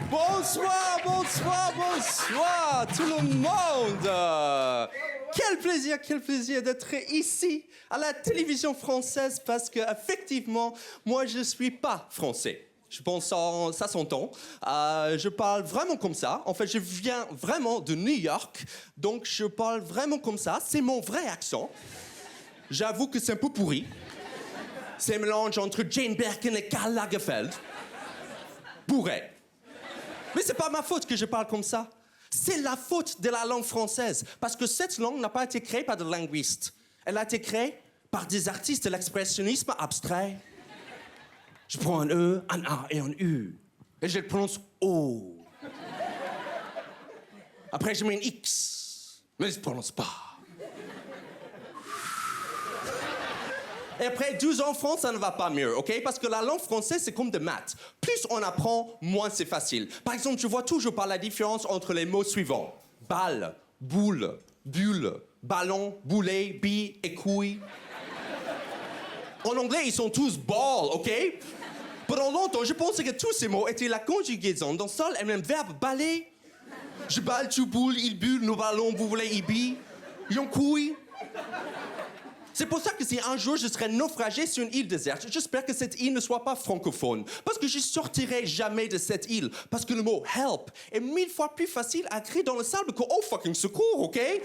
Bonsoir, bonsoir, bonsoir tout le monde. Quel plaisir d'être ici à la télévision française parce que effectivement, moi je suis pas français. Je pense que ça s'entend. Je parle vraiment comme ça. En fait, je viens vraiment de New York, donc je parle vraiment comme ça. C'est mon vrai accent. J'avoue que c'est un peu pourri. C'est un mélange entre Jane Birkin et Karl Lagerfeld. Bourré. Mais c'est pas ma faute que je parle comme ça. C'est la faute de la langue française. Parce que cette langue n'a pas été créée par des linguistes. Elle a été créée par des artistes de l'expressionnisme abstrait. Je prends un E, un A et un U. Et je le prononce O. Après, je mets un X. Mais je ne prononce pas. Et après 12 ans en France, ça ne va pas mieux, OK? Parce que la langue française, c'est comme des maths. Plus on apprend, moins c'est facile. Par exemple, je vois toujours par la différence entre les mots suivants. Balle, boule, bulle, ballon, boulet, bille et couille. En anglais, ils sont tous ball, OK? Pendant longtemps, je pensais que tous ces mots étaient la conjugaison d'un seul et même verbe baller. Je balle, tu boules, il bulle, nous ballons, vous voulez, il bille. Ils ont couille. C'est pour ça que si un jour je serais naufragé sur une île déserte, j'espère que cette île ne soit pas francophone. Parce que je sortirai jamais de cette île. Parce que le mot help est 1000 fois plus facile à écrire dans le sable que oh fucking secours, OK? Et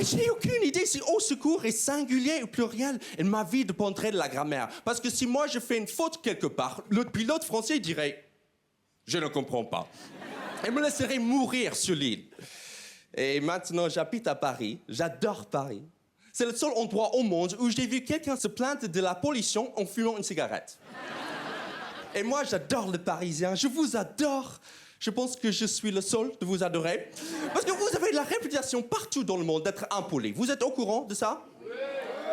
j'ai aucune idée si au secours est singulier ou pluriel. Et ma vie dépendrait de la grammaire. Parce que si moi je fais une faute quelque part, le pilote français dirait je ne comprends pas. Et me laisserait mourir sur l'île. Et maintenant j'habite à Paris. J'adore Paris. C'est le seul endroit au monde où j'ai vu quelqu'un se plaindre de la pollution en fumant une cigarette. Et moi, j'adore les Parisiens. Je vous adore. Je pense que je suis le seul de vous adorer. Parce que vous avez la réputation partout dans le monde d'être impoli. Vous êtes au courant de ça?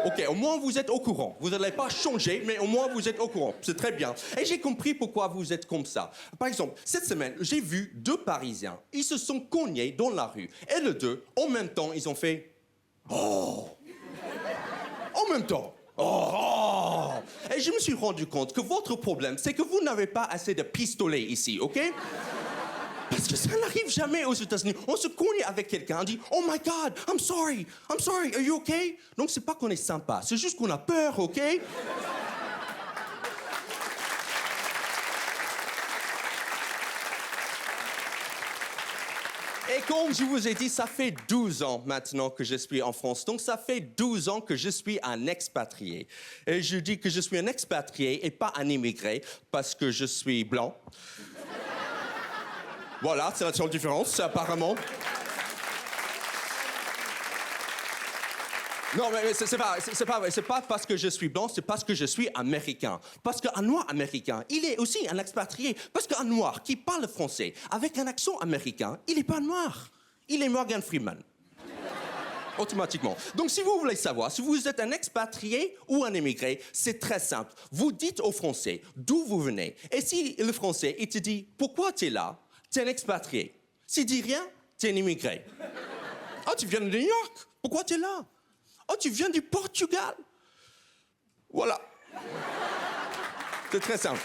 OK, au moins vous êtes au courant. Vous n'allez pas changer, mais au moins vous êtes au courant. C'est très bien. Et j'ai compris pourquoi vous êtes comme ça. Par exemple, cette semaine, j'ai vu 2 Parisiens. Ils se sont cognés dans la rue. Et les 2, en même temps, ils ont fait « Oh !» En même temps. Oh! Et je me suis rendu compte que votre problème, c'est que vous n'avez pas assez de pistolets ici, OK? Parce que ça n'arrive jamais aux États-Unis. On se cogne avec quelqu'un, on dit « Oh my God, I'm sorry, are you OK? » Donc c'est pas qu'on est sympa, c'est juste qu'on a peur, OK? Et comme je vous ai dit, ça fait 12 ans maintenant que je suis en France. Donc, ça fait 12 ans que je suis un expatrié. Et je dis que je suis un expatrié et pas un immigré parce que je suis blanc. Voilà, c'est la seule différence, apparemment. Non, mais c'est pas vrai. C'est pas parce que je suis blanc, c'est parce que je suis américain. Parce qu'un noir américain, il est aussi un expatrié. Parce qu'un noir qui parle français avec un accent américain, il n'est pas noir. Il est Morgan Freeman. Automatiquement. Donc, si vous voulez savoir si vous êtes un expatrié ou un immigré, c'est très simple. Vous dites au Français d'où vous venez. Et si le Français, il te dit « Pourquoi tu es là ?» T'es un expatrié. S'il dit rien, t'es un immigré. « Ah, tu viens de New York. Pourquoi tu es là ?» « Oh, tu viens du Portugal ?» Voilà. C'est très simple.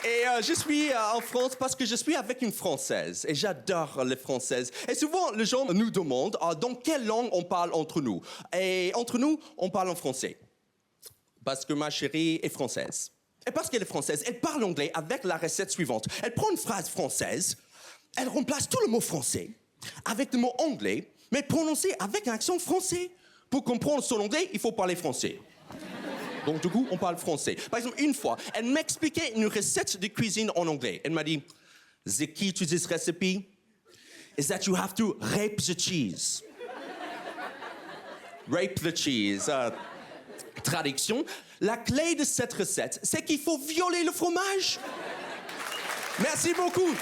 Et je suis en France parce que je suis avec une Française. Et j'adore les Françaises. Et souvent, les gens nous demandent dans quelle langue on parle entre nous. Et entre nous, on parle en français. Parce que ma chérie est française. Et parce qu'elle est française, elle parle anglais avec la recette suivante. Elle prend une phrase française, elle remplace tout le mot français avec le mot anglais, mais prononcé avec un accent français. Pour comprendre son anglais, il faut parler français. Donc, du coup, on parle français. Par exemple, une fois, elle m'expliquait une recette de cuisine en anglais. Elle m'a dit, « The key to this recipe is that you have to rape the cheese. » Rape the cheese. Traduction, la clé de cette recette, c'est qu'il faut violer le fromage. Merci beaucoup.